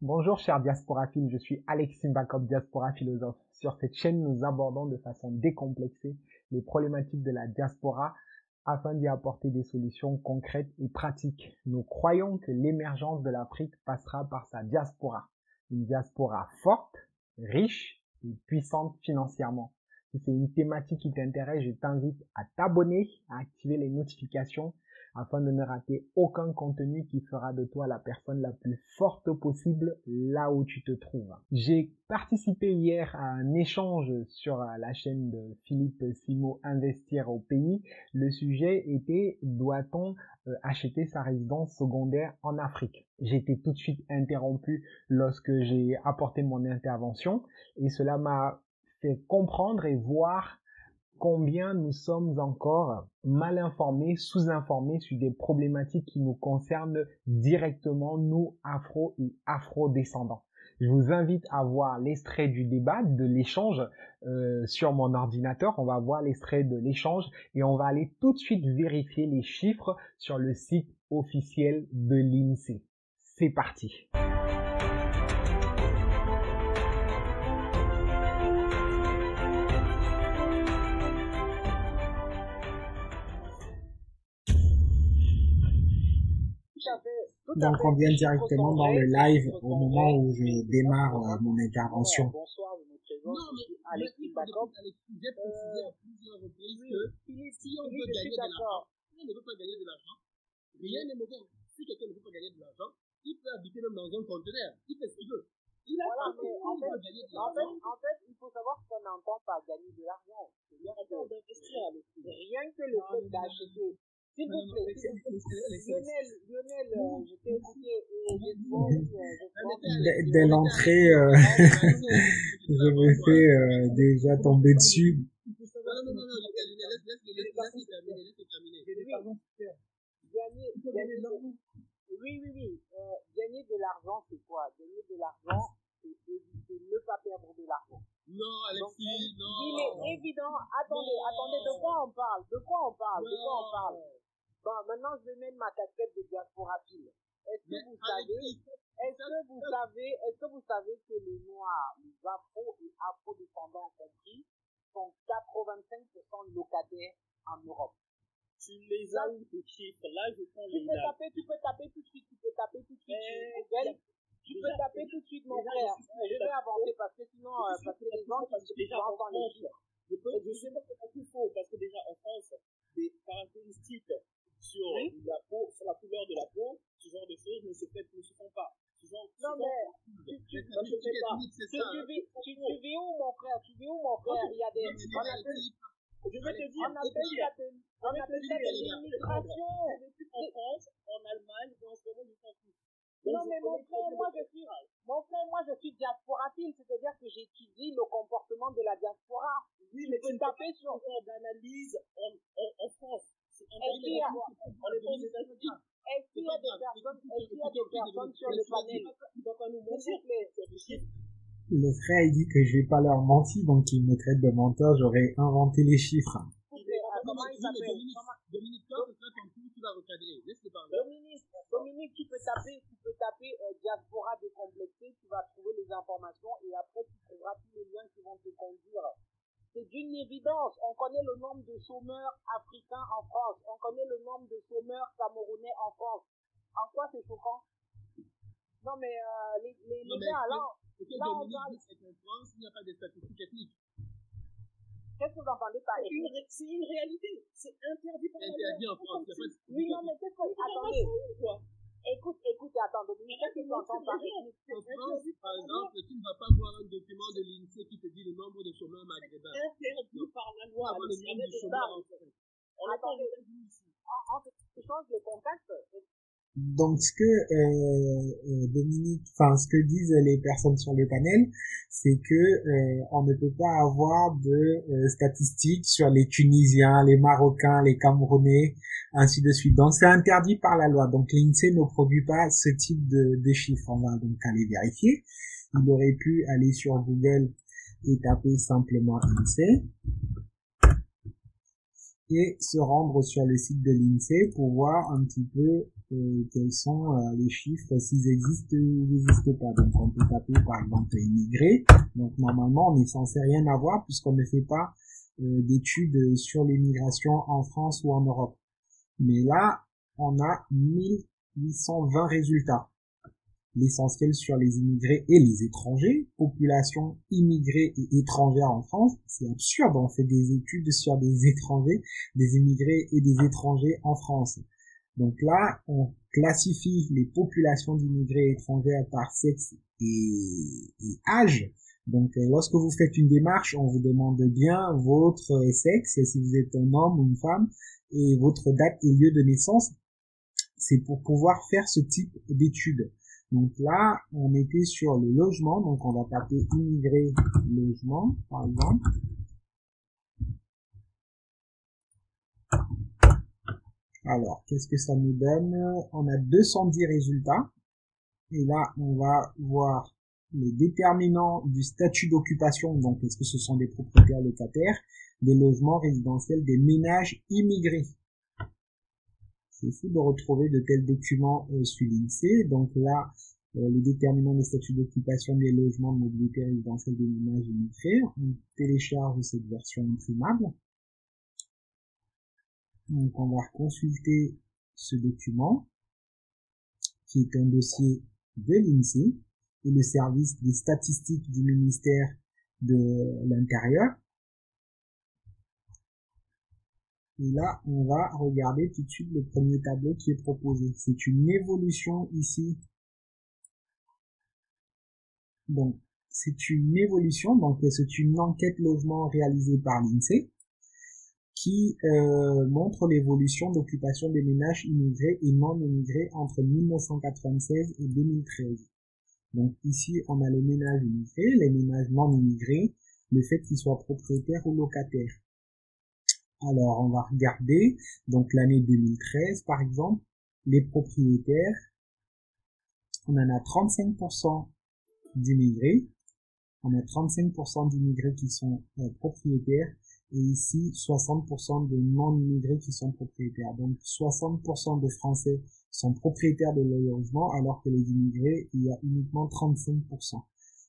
Bonjour chers diasporaphiles, je suis Alexis Mbakov, diaspora philosophe. Sur cette chaîne, nous abordons de façon décomplexée les problématiques de la diaspora afin d'y apporter des solutions concrètes et pratiques. Nous croyons que l'émergence de l'Afrique passera par sa diaspora. Une diaspora forte, riche et puissante financièrement. Si c'est une thématique qui t'intéresse, je t'invite à t'abonner, à activer les notifications afin de ne rater aucun contenu qui fera de toi la personne la plus forte possible là où tu te trouves. J'ai participé hier à un échange sur la chaîne de Philippe Simo, Investir au pays. Le sujet était: doit-on acheter sa résidence secondaire en Afrique? J'ai été tout de suite interrompu lorsque j'ai apporté mon intervention et cela m'a fait comprendre et voir combien nous sommes encore mal informés, sous-informés sur des problématiques qui nous concernent directement, nous, afro et afro-descendants. Je vous invite à voir l'extrait du débat, de l'échange sur mon ordinateur. On va voir l'extrait de l'échange et on va aller tout de suite vérifier les chiffres sur le site officiel de l'INSEE. C'est parti. Donc on vient directement dans le live au moment où je démarre mon intervention. Bonsoir, je me présente, je suis Alexis Mbakov. J'ai précisé à plusieurs reprises que si on veut gagner de l'argent, si on ne veut pas gagner de l'argent, rien n'est mauvais. Si quelqu'un ne veut pas gagner de l'argent, il peut habiter même dans un conteneur, il fait ce qu'il veut. Voilà, mais en fait, il faut savoir qu'on n'entend pas gagner de l'argent. Rien que le fait d'acheter. S'il vous plaît, Lionel, je t'ai écouté et dès l'entrée, je me fais déjà tomber dessus. Non, laisse terminer. Oui. Gagner de l'argent, c'est quoi? Gagner de l'argent, c'est ne pas perdre de l'argent. Non, Alexis, non. Il est évident. Attendez, de quoi on parle? Bon, maintenant, je vais mettre ma casquette de diasporaphile. Est-ce que vous savez que les Noirs, les Afro et Afro-descendants compris, sont 85% locataires en Europe? Tu les as où tes chiffres? Là, je prends les dates. Tu peux taper tout de suite. Tu peux taper tout de suite, mon frère. Je vais avancer parce que sinon, parce que les gens qui entendent les chiffres. Je sais pas ce qu'il faut, parce que déjà en France, des caractéristiques sur la peau, sur la couleur de la peau, ce genre de choses ne se font pas. Tu vis où, mon frère? Il y a des... Je vais te dire, on appelle ça de l'immigration. En France, en Allemagne, dans ce moment, ils s'en foutent. Non, mais mon frère, moi je suis diasporaphile, c'est-à-dire que j'étudie le comportement de la diaspora. Oui, mais tu tapes sur d'analyse en France. Est-ce qu'il y a des personnes sur le panel? Le frère, il dit que je vais pas leur mentir, donc il me traite de menteur, j'aurais inventé les chiffres. Comment il s'appelle? Dominique, quand ce sera ton tour, tu vas recadrer. Laisse-le parler. Dominique, tu peux taper diaspora décomplexée, tu vas trouver les informations et après tu trouveras tous les liens qui vont te conduire. C'est d'une évidence. On connaît le nombre de chômeurs africains en France. On connaît le nombre de chômeurs camerounais en France. En quoi c'est choquant? Non, mais les gars, là, on parle. En France, il n'y a pas de statistiques ethniques. Qu'est-ce que vous entendez par ethnique? C'est une réalité. C'est interdit par la loi. Interdit en France. Oui, non, mais qu'est-ce que... Attendez. Écoute, attends, Dominique, qu'est-ce que tu entends par ethnique? En France, par exemple, tu ne vas pas voir un document de l'INSEE qui te dit le nombre de chômeurs maghrébins. Interdit par la loi. Le nombre de chômeurs en France. Attendez, on change le contexte. Donc ce que Dominique, ce que disent les personnes sur le panel, c'est que on ne peut pas avoir de statistiques sur les Tunisiens, les Marocains, les Camerounais, ainsi de suite. Donc c'est interdit par la loi. Donc l'INSEE ne produit pas ce type de chiffres. On va donc aller vérifier. Il aurait pu aller sur Google et taper simplement INSEE et se rendre sur le site de l'INSEE pour voir un petit peu quels sont les chiffres, s'ils existent ou n'existent pas. Donc on peut taper par exemple immigré. Donc normalement on est censé rien avoir puisqu'on ne fait pas d'études sur l'immigration en France ou en Europe. Mais là, on a 1820 résultats. L'essentiel sur les immigrés et les étrangers, population immigrée et étrangère en France. C'est absurde, on fait des études sur des étrangers, des immigrés et des étrangers en France. Donc là, on classifie les populations d'immigrés et étrangers par sexe et âge. Donc lorsque vous faites une démarche, on vous demande bien votre sexe, si vous êtes un homme ou une femme, et votre date et lieu de naissance. C'est pour pouvoir faire ce type d'études. Donc là, on était sur le logement, donc on va taper immigré logement, par exemple. Alors, qu'est-ce que ça nous donne? On a 210 résultats. Et là, on va voir les déterminants du statut d'occupation. Donc, est-ce que ce sont des propriétaires locataires, des logements résidentiels, des ménages immigrés? C'est fou de retrouver de tels documents sur l'INSEE. Donc là, les déterminants des statuts d'occupation des logements de mobilité résidentielle des ménages immigrés. On télécharge cette version imprimable. Donc on va consulter ce document, qui est un dossier de l'INSEE et le service des statistiques du ministère de l'Intérieur. Et là, on va regarder tout de suite le premier tableau qui est proposé. C'est une évolution ici. Donc, c'est une évolution, donc c'est une enquête logement réalisée par l'INSEE qui montre l'évolution d'occupation des ménages immigrés et non immigrés entre 1996 et 2013. Donc ici, on a les ménages immigrés, les ménages non immigrés, le fait qu'ils soient propriétaires ou locataires. Alors, on va regarder, donc l'année 2013, par exemple, les propriétaires, on en a 35% d'immigrés, on a 35% d'immigrés qui sont propriétaires, et ici 60% de non-immigrés qui sont propriétaires. Donc 60% de Français sont propriétaires de leur logement, alors que les immigrés, il y a uniquement 35%.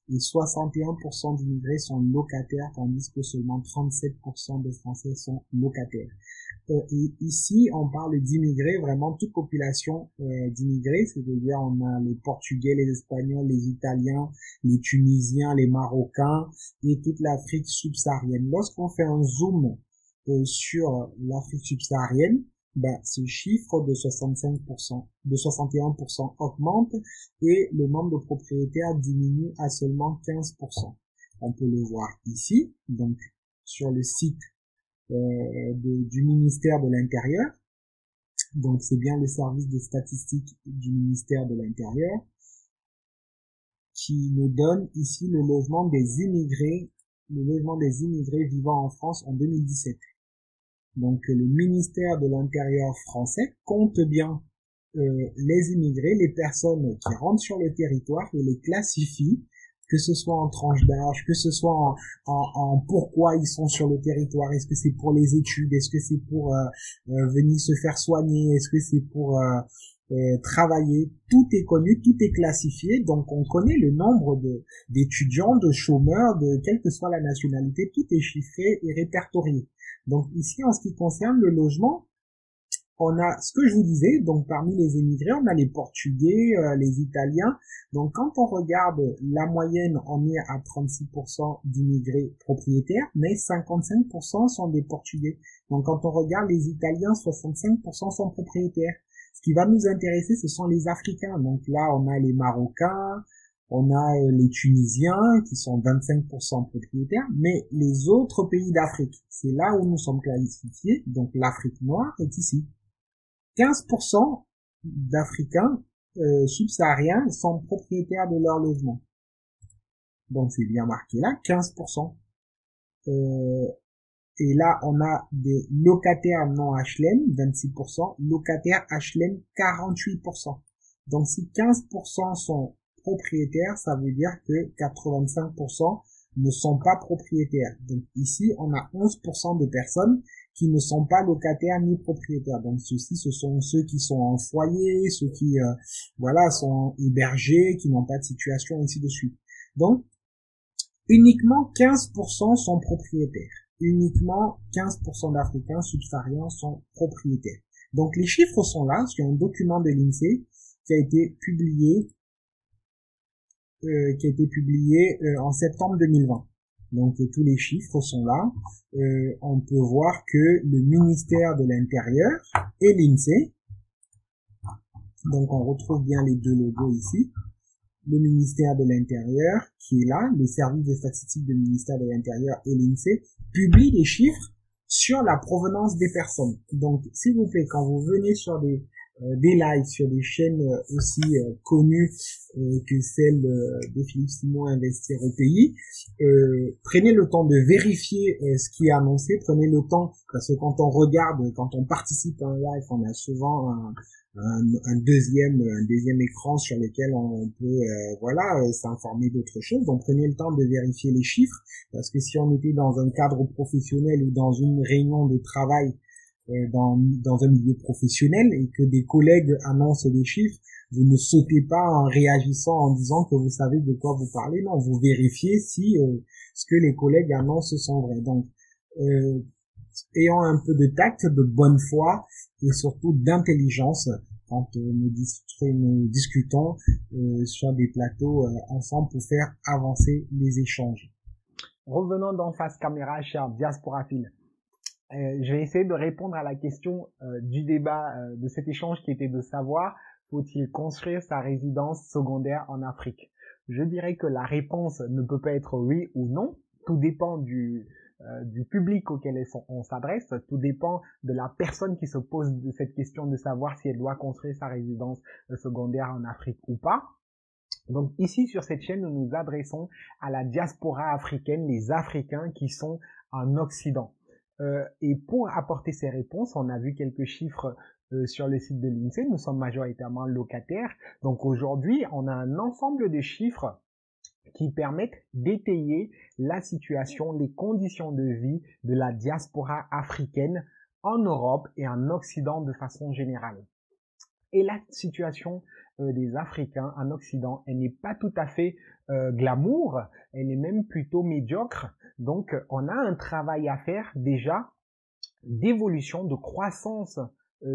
Et 61% d'immigrés sont locataires, tandis que seulement 37% de Français sont locataires. Et ici, on parle d'immigrés, vraiment toute population d'immigrés, c'est-à-dire on a les Portugais, les Espagnols, les Italiens, les Tunisiens, les Marocains et toute l'Afrique subsaharienne. Lorsqu'on fait un zoom sur l'Afrique subsaharienne, ben, ce chiffre de 65%, de 61% augmente et le nombre de propriétaires diminue à seulement 15%. On peut le voir ici, donc sur le site du ministère de l'Intérieur. Donc c'est bien le service des statistiques du ministère de l'Intérieur qui nous donne ici le logement des immigrés vivant en France en 2017. Donc le ministère de l'Intérieur français compte bien les immigrés, les personnes qui rentrent sur le territoire et les classifie, que ce soit en tranche d'âge, que ce soit en pourquoi ils sont sur le territoire, est-ce que c'est pour les études, est-ce que c'est pour venir se faire soigner, est-ce que c'est pour travailler, tout est connu, tout est classifié, donc on connaît le nombre d'étudiants, de chômeurs, de quelle que soit la nationalité, tout est chiffré et répertorié. Donc ici, en ce qui concerne le logement, on a ce que je vous disais, donc parmi les immigrés, on a les Portugais, les Italiens. Donc quand on regarde la moyenne, on est à 36% d'immigrés propriétaires, mais 55% sont des Portugais. Donc quand on regarde les Italiens, 65% sont propriétaires. Ce qui va nous intéresser, ce sont les Africains. Donc là, on a les Marocains, on a les Tunisiens qui sont 25% propriétaires, mais les autres pays d'Afrique, c'est là où nous sommes classifiés. Donc l'Afrique noire est ici. 15% d'Africains subsahariens sont propriétaires de leur logement. Donc c'est bien marqué là, 15%. Et là, on a des locataires non HLM, 26%, locataires HLM, 48%. Donc si 15% sont propriétaires, ça veut dire que 85% ne sont pas propriétaires. Donc ici, on a 11% de personnes qui ne sont pas locataires ni propriétaires. Donc ceux-ci, ce sont ceux qui sont en foyer, ceux qui voilà sont hébergés, qui n'ont pas de situation, ainsi de suite. Donc uniquement 15% sont propriétaires. Uniquement 15% d'Africains subsahariens sont propriétaires. Donc les chiffres sont là sur un document de l'INSEE qui a été publié en septembre 2020. Donc tous les chiffres sont là. On peut voir que le ministère de l'Intérieur et l'INSEE, donc on retrouve bien les deux logos ici, le ministère de l'Intérieur qui est là, le service des statistiques du ministère de l'Intérieur et l'INSEE, publient les chiffres sur la provenance des personnes. Donc s'il vous plaît, quand vous venez sur des lives sur des chaînes aussi connues que celle de Philippe Simon Investir au pays, prenez le temps de vérifier ce qui est annoncé, prenez le temps, parce que quand on regarde, quand on participe à un live, on a souvent un deuxième écran sur lequel on peut s'informer d'autres choses. Donc prenez le temps de vérifier les chiffres, parce que si on était dans un cadre professionnel ou dans une réunion de travail dans un milieu professionnel et que des collègues annoncent des chiffres, vous ne sautez pas en réagissant en disant que vous savez de quoi vous parlez. Non, vous vérifiez si ce que les collègues annoncent sont vrais. Donc ayons un peu de tact, de bonne foi et surtout d'intelligence quand nous discutons sur des plateaux ensemble pour faire avancer les échanges. Revenons dans Face Caméra, cher Diasporaphile. Je vais essayer de répondre à la question du débat de cet échange qui était de savoir, faut-il construire sa résidence secondaire en Afrique? Je dirais que la réponse ne peut pas être oui ou non. Tout dépend du public auquel on s'adresse. Tout dépend de la personne qui se pose cette question de savoir si elle doit construire sa résidence secondaire en Afrique ou pas. Donc ici, sur cette chaîne, nous nous adressons à la diaspora africaine, les Africains qui sont en Occident. Et pour apporter ces réponses, on a vu quelques chiffres sur le site de l'INSEE. Nous sommes majoritairement locataires. Donc aujourd'hui, on a un ensemble de chiffres qui permettent d'étayer la situation, les conditions de vie de la diaspora africaine en Europe et en Occident de façon générale. Et la situation des Africains en Occident, elle n'est pas tout à fait glamour, elle est même plutôt médiocre. Donc, on a un travail à faire déjà d'évolution, de croissance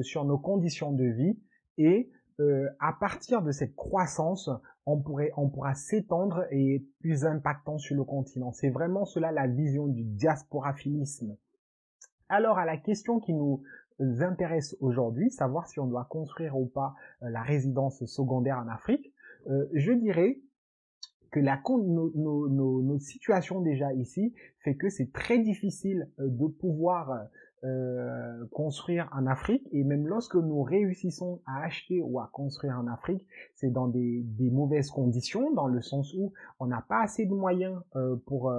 sur nos conditions de vie et à partir de cette croissance, on pourra s'étendre et être plus impactant sur le continent. C'est vraiment cela la vision du diasporaphilisme. Alors, à la question qui nous intéresse aujourd'hui, savoir si on doit construire ou pas la résidence secondaire en Afrique, je dirais que nos situations déjà ici fait que c'est très difficile de pouvoir construire en Afrique, et même lorsque nous réussissons à acheter ou à construire en Afrique, c'est dans des mauvaises conditions, dans le sens où on n'a pas assez de moyens pour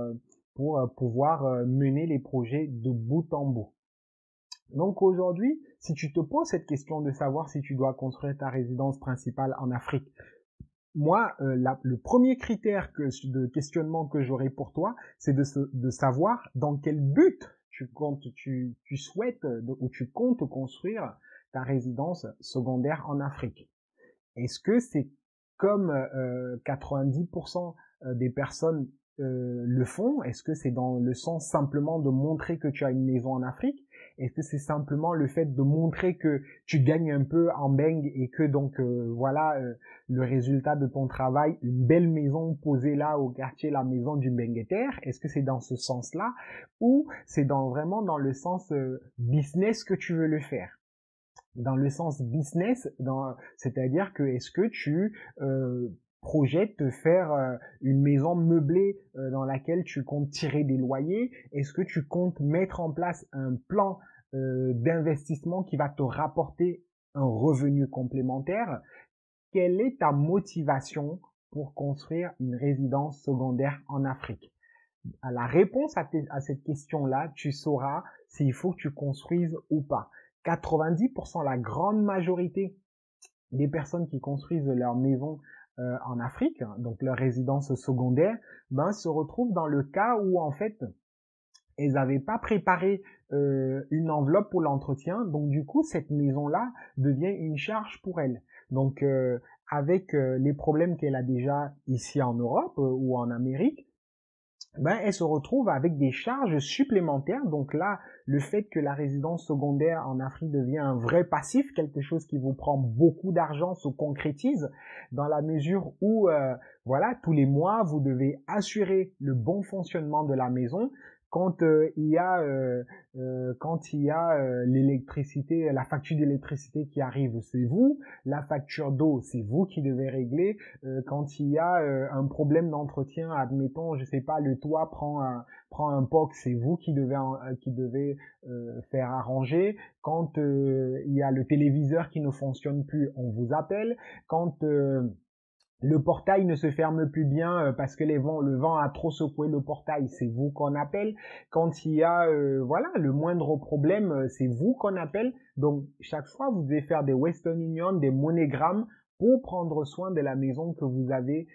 pouvoir mener les projets de bout en bout. Donc aujourd'hui, si tu te poses cette question de savoir si tu dois construire ta résidence principale en Afrique, moi, le premier critère de questionnement que j'aurais pour toi, c'est de savoir dans quel but tu souhaites ou tu comptes construire ta résidence secondaire en Afrique. Est-ce que c'est comme 90% des personnes le font? Est-ce que c'est dans le sens simplement de montrer que tu as une maison en Afrique? Est-ce que c'est simplement le fait de montrer que tu gagnes un peu en beng et que donc voilà le résultat de ton travail, une belle maison posée là au quartier, la maison du Bengueter? Est-ce que c'est dans ce sens-là ou c'est vraiment dans le sens business que tu veux le faire? Dans le sens business, c'est-à-dire que est-ce que tu projettes de faire une maison meublée dans laquelle tu comptes tirer des loyers? Est-ce que tu comptes mettre en place un plan d'investissement qui va te rapporter un revenu complémentaire? Quelle est ta motivation pour construire une résidence secondaire en Afrique? À la réponse à cette question-là, tu sauras s'il faut que tu construises ou pas. 90%, la grande majorité des personnes qui construisent leur maison en Afrique, donc leur résidence secondaire, se retrouvent dans le cas où en fait elles n'avaient pas préparé une enveloppe pour l'entretien, donc du coup cette maison-là devient une charge pour elle. Donc avec les problèmes qu'elle a déjà ici en Europe ou en Amérique, ben, elle se retrouve avec des charges supplémentaires. Donc là, le fait que la résidence secondaire en Afrique devient un vrai passif, quelque chose qui vous prend beaucoup d'argent, se concrétise dans la mesure où, voilà, tous les mois, vous devez assurer le bon fonctionnement de la maison. Quand il y a l'électricité, la facture d'électricité qui arrive, c'est vous. La facture d'eau, c'est vous qui devez régler. Quand il y a un problème d'entretien, admettons, je sais pas, le toit prend un POC, c'est vous qui devez faire arranger. Quand il y a le téléviseur qui ne fonctionne plus, on vous appelle. Quand le portail ne se ferme plus bien parce que le vent a trop secoué le portail, c'est vous qu'on appelle. Quand il y a voilà, le moindre problème, c'est vous qu'on appelle. Donc chaque fois, vous devez faire des Western Union, des MoneyGram pour prendre soin de la maison que vous avez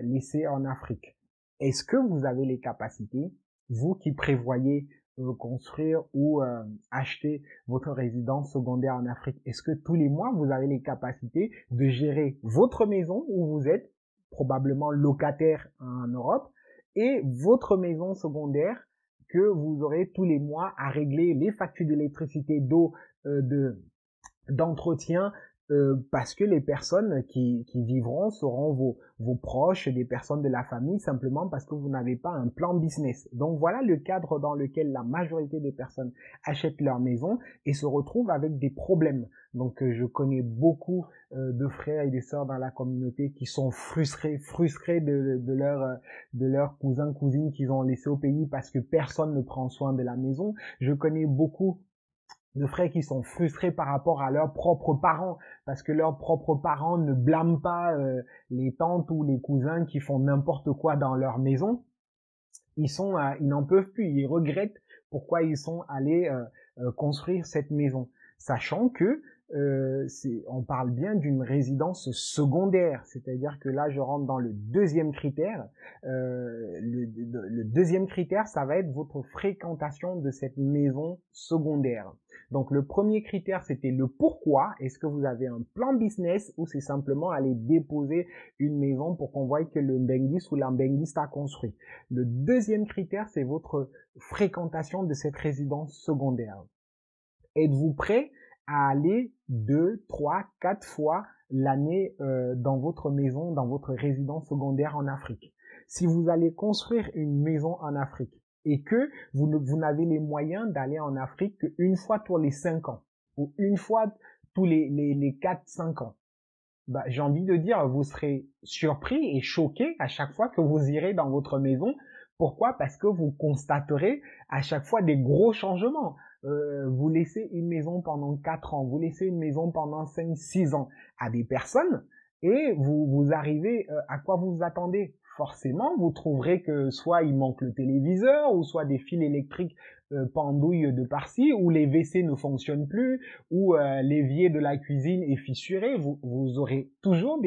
laissée en Afrique. Est-ce que vous avez les capacités, vous qui prévoyez construire ou acheter votre résidence secondaire en Afrique? Est-ce que tous les mois, vous avez les capacités de gérer votre maison où vous êtes probablement locataire en Europe et votre maison secondaire que vous aurez tous les mois à régler les factures d'électricité, d'eau, d'entretien, parce que les personnes qui vivront seront vos proches, des personnes de la famille, simplement parce que vous n'avez pas un plan business. Donc voilà le cadre dans lequel la majorité des personnes achètent leur maison et se retrouvent avec des problèmes. Donc je connais beaucoup de frères et de sœurs dans la communauté qui sont frustrés de leurs cousins, cousines qu'ils ont laissés au pays parce que personne ne prend soin de la maison. Je connais beaucoup de frères qui sont frustrés par rapport à leurs propres parents, parce que leurs propres parents ne blâment pas les tantes ou les cousins qui font n'importe quoi dans leur maison. Ils n'en peuvent plus, ils regrettent pourquoi ils sont allés construire cette maison, sachant que on parle bien d'une résidence secondaire, c'est-à-dire que là je rentre dans le deuxième critère. Le deuxième critère, ça va être votre fréquentation de cette maison secondaire. Donc le premier critère, c'était le pourquoi. Est-ce que vous avez un plan business ou c'est simplement aller déposer une maison pour qu'on voie que le Mbengis ou l'Ambengis a construit. Le deuxième critère, c'est votre fréquentation de cette résidence secondaire. Êtes-vous prêt à aller 2, 3, 4 fois l'année dans votre maison, dans votre résidence secondaire en Afrique? Si vous allez construire une maison en Afrique et que vous n'avez les moyens d'aller en Afrique qu'une fois tous les 5 ans ou une fois tous les 4-5 ans, bah, j'ai envie de dire, vous serez surpris et choqué à chaque fois que vous irez dans votre maison. Pourquoi? Parce que vous constaterez à chaque fois des gros changements. Vous laissez une maison pendant 4 ans, vous laissez une maison pendant 5-6 ans à des personnes et vous arrivez à quoi vous vous attendez. Forcément, vous trouverez que soit il manque le téléviseur, ou soit des fils électriques pendouillent de par-ci, ou les WC ne fonctionnent plus, ou l'évier de la cuisine est fissuré. Vous aurez toujours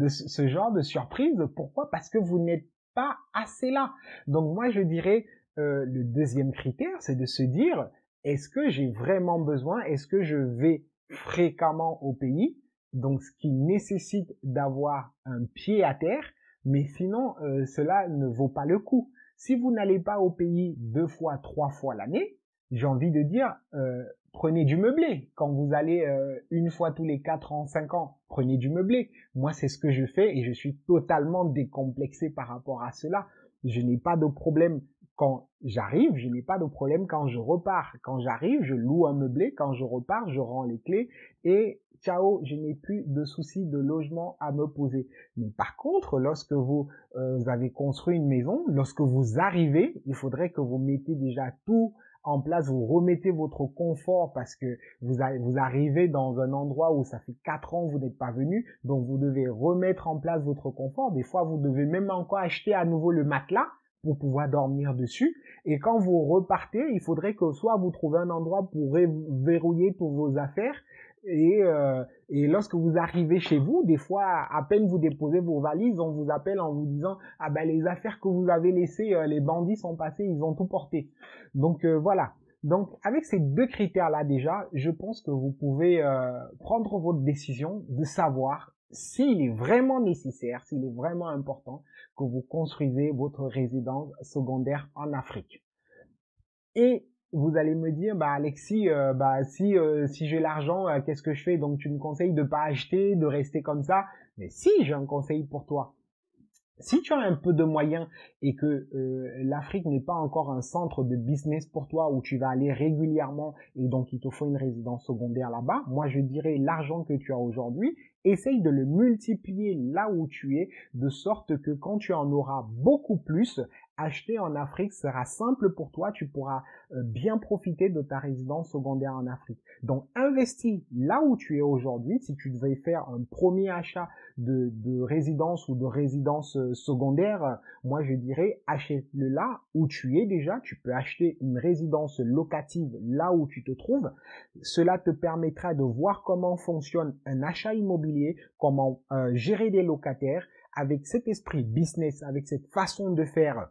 ce genre de surprise. Pourquoi? Parce que vous n'êtes pas assez là. Donc moi, je dirais, le deuxième critère, c'est de se dire, est-ce que j'ai vraiment besoin? Est-ce que je vais fréquemment au pays? Donc, ce qui nécessite d'avoir un pied à terre. Mais sinon, cela ne vaut pas le coup. Si vous n'allez pas au pays 2 fois, 3 fois l'année, j'ai envie de dire, prenez du meublé. Quand vous allez une fois tous les 4 ans, 5 ans, prenez du meublé. Moi, c'est ce que je fais et je suis totalement décomplexé par rapport à cela. Je n'ai pas de problème quand j'arrive, je n'ai pas de problème quand je repars. Quand j'arrive, je loue un meublé. Quand je repars, je rends les clés et ciao, je n'ai plus de soucis de logement à me poser. Mais par contre, lorsque vous avez construit une maison, lorsque vous arrivez, il faudrait que vous mettez déjà tout en place, vous remettez votre confort parce que vous arrivez dans un endroit où ça fait 4 ans que vous n'êtes pas venu, donc vous devez remettre en place votre confort. Des fois, vous devez même encore acheter à nouveau le matelas pour pouvoir dormir dessus. Et quand vous repartez, il faudrait que soit vous trouvez un endroit pour verrouiller toutes vos affaires Et lorsque vous arrivez chez vous, des fois, à peine vous déposez vos valises, on vous appelle en vous disant « Ah ben les affaires que vous avez laissées, les bandits sont passés, ils ont tout porté. » Donc voilà. Donc avec ces deux critères-là déjà, je pense que vous pouvez prendre votre décision de savoir s'il est vraiment nécessaire, s'il est vraiment important que vous construisez votre résidence secondaire en Afrique. Et vous allez me dire, bah Alexis, si j'ai l'argent, qu'est-ce que je fais? Donc tu me conseilles de pas acheter, de rester comme ça. Mais si, j'ai un conseil pour toi. Si tu as un peu de moyens et que l'Afrique n'est pas encore un centre de business pour toi où tu vas aller régulièrement et donc il te faut une résidence secondaire là-bas, moi je dirais l'argent que tu as aujourd'hui, essaye de le multiplier là où tu es de sorte que quand tu en auras beaucoup plus, acheter en Afrique sera simple pour toi, tu pourras bien profiter de ta résidence secondaire en Afrique. Donc investis là où tu es aujourd'hui. Si tu devais faire un premier achat de résidence ou de résidence secondaire, moi je dirais achète-le là où tu es déjà. Tu peux acheter une résidence locative là où tu te trouves. Cela te permettra de voir comment fonctionne un achat immobilier, comment gérer des locataires. Avec cet esprit business, avec cette façon de faire,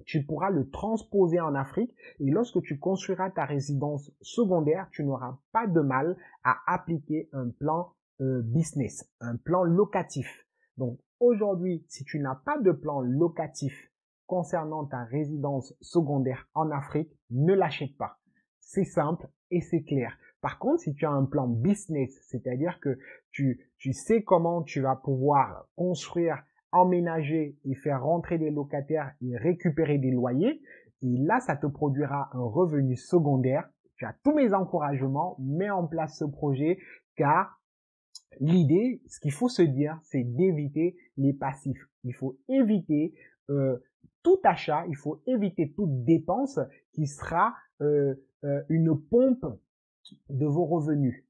tu pourras le transposer en Afrique et lorsque tu construiras ta résidence secondaire, tu n'auras pas de mal à appliquer un plan business, un plan locatif. Donc aujourd'hui, si tu n'as pas de plan locatif concernant ta résidence secondaire en Afrique, ne l'achète pas. C'est simple et c'est clair. Par contre, si tu as un plan business, c'est-à-dire que tu sais comment tu vas pouvoir construire, emménager et faire rentrer des locataires et récupérer des loyers, et là, ça te produira un revenu secondaire. Tu as tous mes encouragements, mets en place ce projet, car l'idée, ce qu'il faut se dire, c'est d'éviter les passifs. Il faut éviter tout achat, il faut éviter toute dépense qui sera une pompe de vos revenus.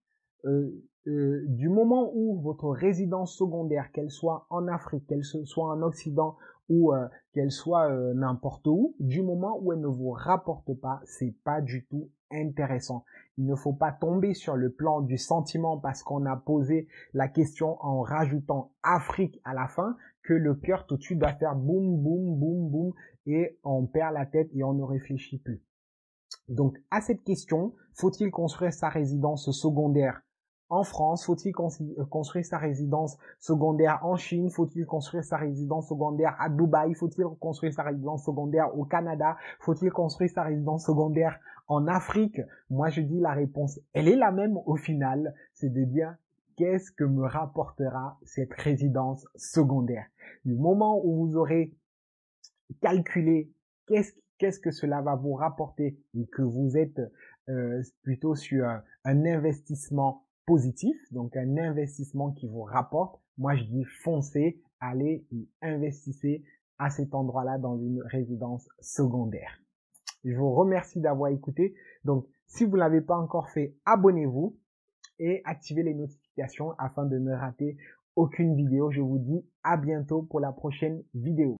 Du moment où votre résidence secondaire, qu'elle soit en Afrique, qu'elle soit en Occident ou qu'elle soit n'importe où, du moment où elle ne vous rapporte pas, c'est pas du tout intéressant. Il ne faut pas tomber sur le plan du sentiment parce qu'on a posé la question en rajoutant Afrique à la fin que le cœur tout de suite doit faire boum, boum, boum, boum et on perd la tête et on ne réfléchit plus. Donc, à cette question, faut-il construire sa résidence secondaire en France? Faut-il construire sa résidence secondaire en Chine? Faut-il construire sa résidence secondaire à Dubaï? Faut-il construire sa résidence secondaire au Canada? Faut-il construire sa résidence secondaire en Afrique? Moi, je dis la réponse, elle est la même au final, c'est de dire qu'est-ce que me rapportera cette résidence secondaire? Du moment où vous aurez calculé qu'est-ce que cela va vous rapporter et que vous êtes plutôt sur un investissement positif, donc un investissement qui vous rapporte, moi je dis foncez, allez et investissez à cet endroit-là dans une résidence secondaire. Je vous remercie d'avoir écouté. Donc si vous ne l'avez pas encore fait, abonnez-vous et activez les notifications afin de ne rater aucune vidéo. Je vous dis à bientôt pour la prochaine vidéo.